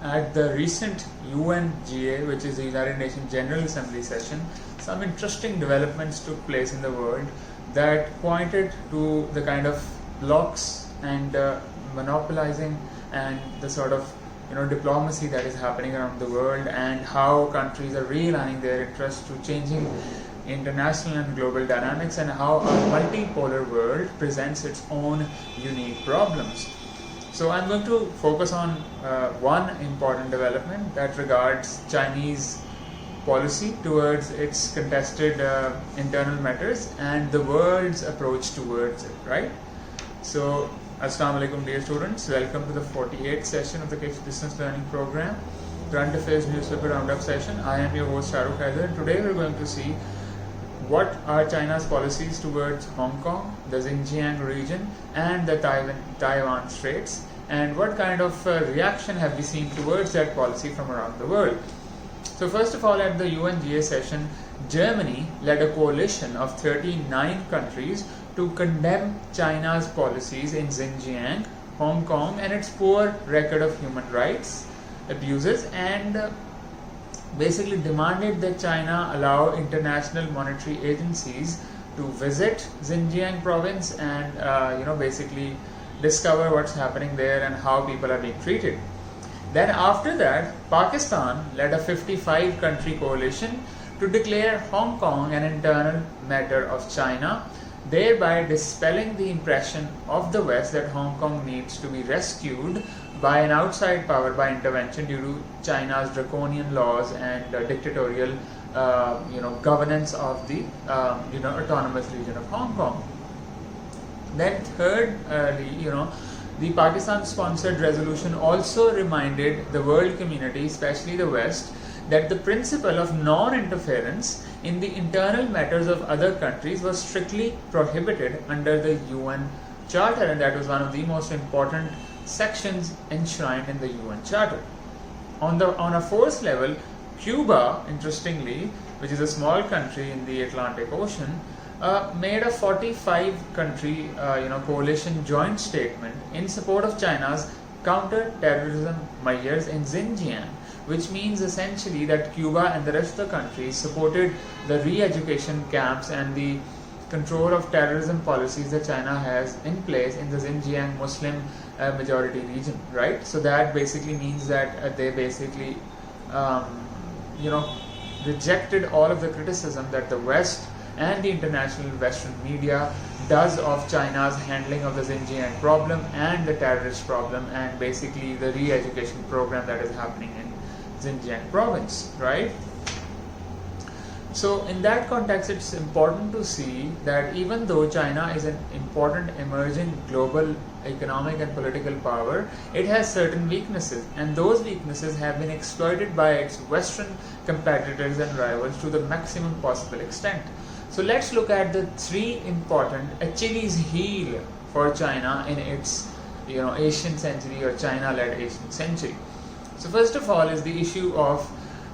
at the recent UNGA, which is the United Nations General Assembly session, some interesting developments took place in the world that pointed to the kind of blocks and monopolizing and the sort of diplomacy that is happening around the world, and how countries are realigning their interests to changing international and global dynamics, and how a multipolar world presents its own unique problems. So I'm going to focus on one important development that regards Chinese policy towards its contested internal matters and the world's approach towards it, right? So, Assalamu alaikum dear students, welcome to the 48th session of the KFC Distance Learning Program, Current Affairs Newspaper Roundup session. I am your host Shahrukh Haider, and today we're going to see what are China's policies towards Hong Kong, the Xinjiang region and the Taiwan Straits, and what kind of reaction have we seen towards that policy from around the world. So first of all, at the UNGA session, Germany led a coalition of 39 countries to condemn China's policies in Xinjiang, Hong Kong, and its poor record of human rights abuses, and basically demanded that China allow international monetary agencies to visit Xinjiang province and basically discover what's happening there and how people are being treated. Then after that, Pakistan led a 55-country coalition to declare Hong Kong an internal matter of China, thereby dispelling the impression of the West that Hong Kong needs to be rescued by an outside power by intervention due to China's draconian laws and dictatorial governance of the autonomous region of Hong Kong. Then thirdly, the Pakistan-sponsored resolution also reminded the world community, especially the West, that the principle of non-interference in the internal matters of other countries was strictly prohibited under the UN Charter, and that was one of the most important sections enshrined in the UN Charter. On a fourth level, Cuba, interestingly, which is a small country in the Atlantic Ocean, made a 45-country coalition joint statement in support of China's counter-terrorism measures in Xinjiang, which means essentially that Cuba and the rest of the countries supported the re-education camps and the control of terrorism policies that China has in place in the Xinjiang Muslim majority region, right? So that basically means that they basically rejected all of the criticism that the West and the international Western media does of China's handling of the Xinjiang problem and the terrorist problem, and basically the re-education program that is happening in Xinjiang province, right? So in that context, it's important to see that even though China is an important emerging global economic and political power, it has certain weaknesses, and those weaknesses have been exploited by its Western competitors and rivals to the maximum possible extent. So let's look at the three important Achilles heel for China in its Asian century or China-led Asian century. So first of all is the issue of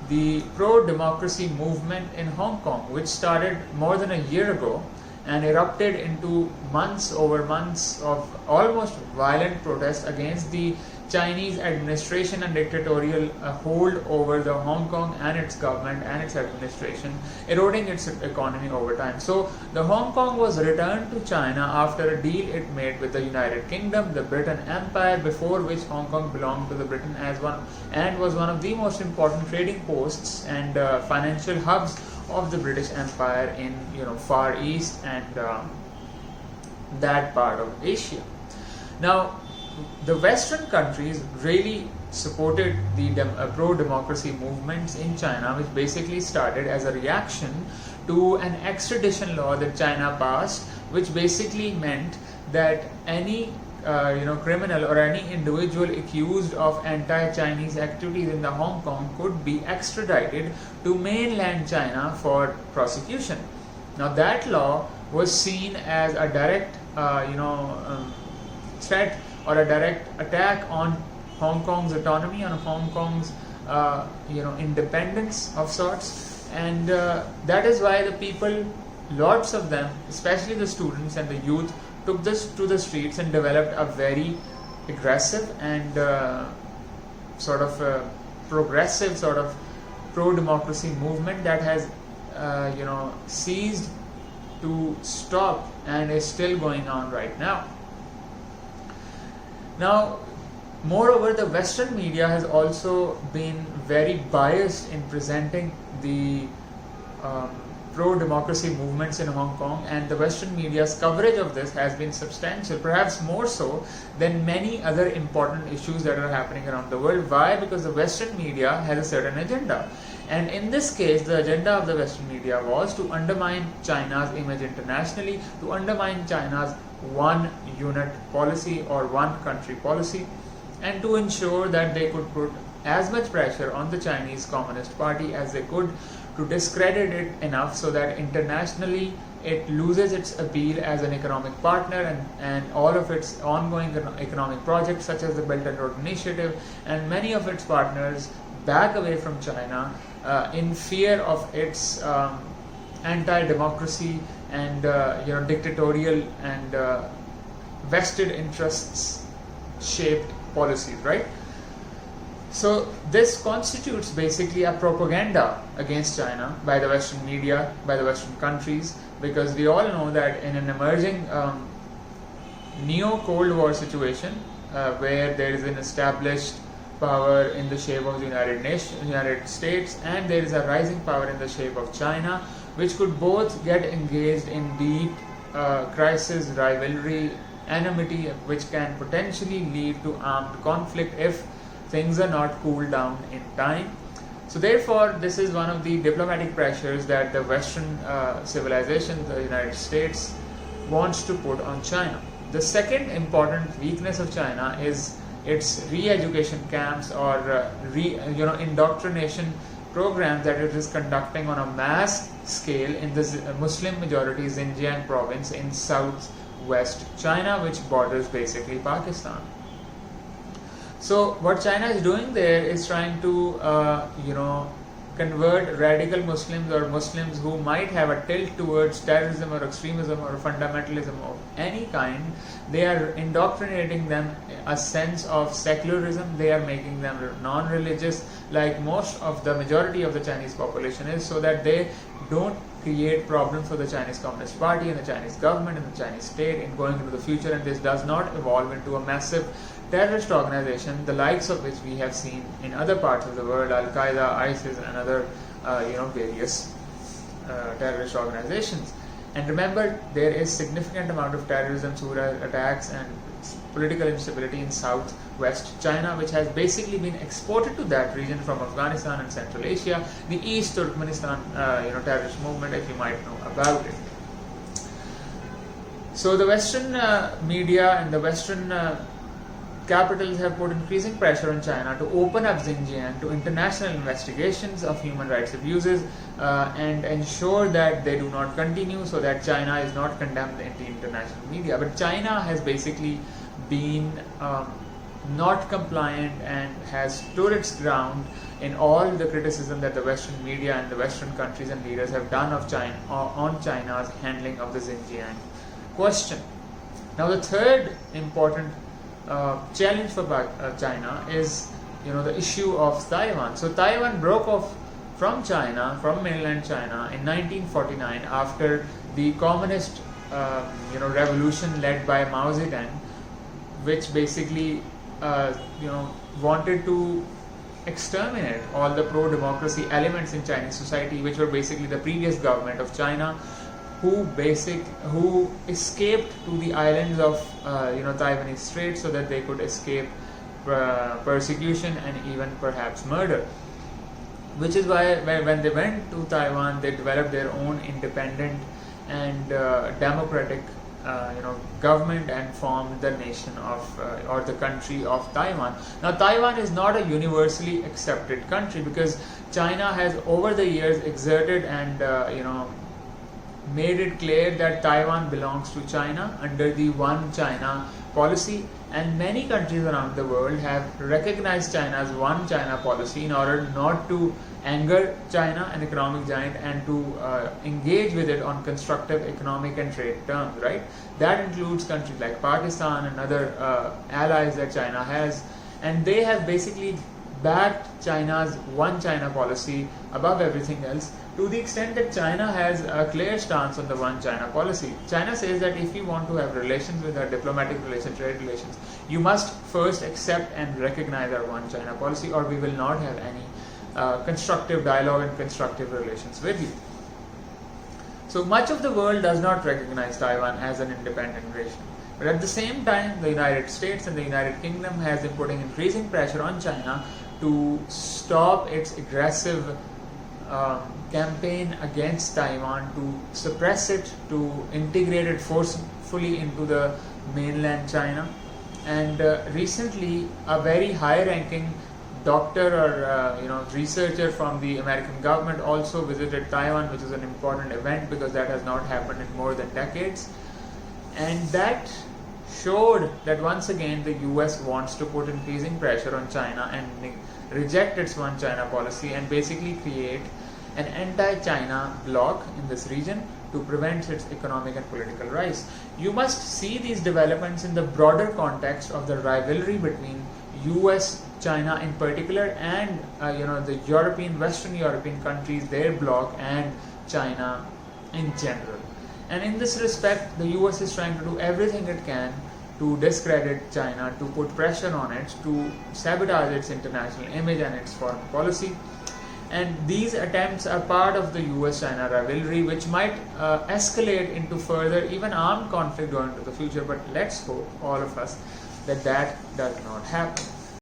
the pro-democracy movement in Hong Kong, which started more than a year ago and erupted into months over months of almost violent protests against the Chinese administration and dictatorial hold over the Hong Kong and its government and its administration, eroding its economy over time. So the Hong Kong was returned to China after a deal it made with the United Kingdom, the Britain Empire, before which Hong Kong belonged to the Britain as one, and was one of the most important trading posts and financial hubs of the British Empire in Far East and that part of Asia. Now, the Western countries really supported the pro-democracy movements in China, which basically started as a reaction to an extradition law that China passed, which basically meant that any criminal or any individual accused of anti-Chinese activities in the Hong Kong could be extradited to mainland China for prosecution. Now that law was seen as a direct threat or a direct attack on Hong Kong's autonomy, on Hong Kong's independence of sorts, and that is why the people, lots of them, especially the students and the youth, took this to the streets and developed a very aggressive and sort of progressive sort of pro-democracy movement that has ceased to stop and is still going on right now. Now, moreover, the Western media has also been very biased in presenting the pro-democracy movements in Hong Kong, and the Western media's coverage of this has been substantial, perhaps more so than many other important issues that are happening around the world. Why? Because the Western media has a certain agenda. And in this case, the agenda of the Western media was to undermine China's image internationally, to undermine China's one unit policy or one country policy, and to ensure that they could put as much pressure on the Chinese Communist Party as they could to discredit it enough so that internationally it loses its appeal as an economic partner, and all of its ongoing economic projects such as the Belt and Road Initiative and many of its partners back away from China in fear of its anti-democracy and dictatorial and vested interests shaped policies, right? So this constitutes basically a propaganda against China by the Western media, by the Western countries, because we all know that in an emerging neo-Cold War situation where there is an established power in the shape of the United States, and there is a rising power in the shape of China, which could both get engaged in deep crisis, rivalry, enmity, which can potentially lead to armed conflict if things are not cooled down in time. So therefore, this is one of the diplomatic pressures that the Western civilization, the United States, wants to put on China. The second important weakness of China is its re-education camps or indoctrination programs that it is conducting on a mass scale in the Muslim majority Xinjiang province in southwest China, which borders basically Pakistan. So what China is doing there is trying to convert radical Muslims or Muslims who might have a tilt towards terrorism or extremism or fundamentalism of any kind. They are indoctrinating them a sense of secularism. They are making them non-religious, like most of the majority of the Chinese population is, so that they don't create problems for the Chinese Communist Party and the Chinese government and the Chinese state in going into the future, and this does not evolve into a massive terrorist organization, the likes of which we have seen in other parts of the world, Al-Qaeda, ISIS, and other various terrorist organizations. And remember, there is significant amount of terrorism, Surah attacks, and political instability in southwest China, which has basically been exported to that region from Afghanistan and Central Asia, the East Turkmenistan terrorist movement, if you might know about it. So the Western media and the Western capitals have put increasing pressure on China to open up Xinjiang to international investigations of human rights abuses and ensure that they do not continue, so that China is not condemned in the international media. But China has basically been not compliant and has stood its ground in all the criticism that the Western media and the Western countries and leaders have done of China on China's handling of the Xinjiang question. Now, the third important challenge for China is the issue of Taiwan. So Taiwan broke off from China, from mainland China, in 1949 after the communist revolution led by Mao Zedong, which basically wanted to exterminate all the pro-democracy elements in Chinese society, which were basically the previous government of China, who escaped to the islands of Taiwanese Strait so that they could escape persecution and even perhaps murder. Which is why when they went to Taiwan, they developed their own independent and democratic government and formed the nation of or the country of Taiwan. Now, Taiwan is not a universally accepted country because China has over the years exerted and made it clear that Taiwan belongs to China under the One China policy, and many countries around the world have recognized China's One China policy in order not to anger China, an economic giant, and to engage with it on constructive economic and trade terms, right? That includes countries like Pakistan and other allies that China has, and they have basically backed China's One China policy above everything else, to the extent that China has a clear stance on the One China policy. China says that if you want to have relations with our diplomatic relations, trade relations, you must first accept and recognize our One China policy, or we will not have any constructive dialogue and constructive relations with you. So much of the world does not recognize Taiwan as an independent nation. But at the same time, the United States and the United Kingdom has been putting increasing pressure on China to stop its aggressive campaign against Taiwan, to suppress it, to integrate it forcefully into the mainland China. And recently, a very high-ranking doctor or researcher from the American government also visited Taiwan, which is an important event because that has not happened in more than decades. And that showed that once again the US wants to put increasing pressure on China and reject its One China policy and basically create an anti-China bloc in this region to prevent its economic and political rise. You must see these developments in the broader context of the rivalry between US, China in particular, and the Western European countries, their bloc, and China in general. And in this respect, the US is trying to do everything it can to discredit China, to put pressure on it, to sabotage its international image and its foreign policy. And these attempts are part of the US-China rivalry, which might escalate into further, even armed conflict going into the future. But let's hope, all of us, that that does not happen.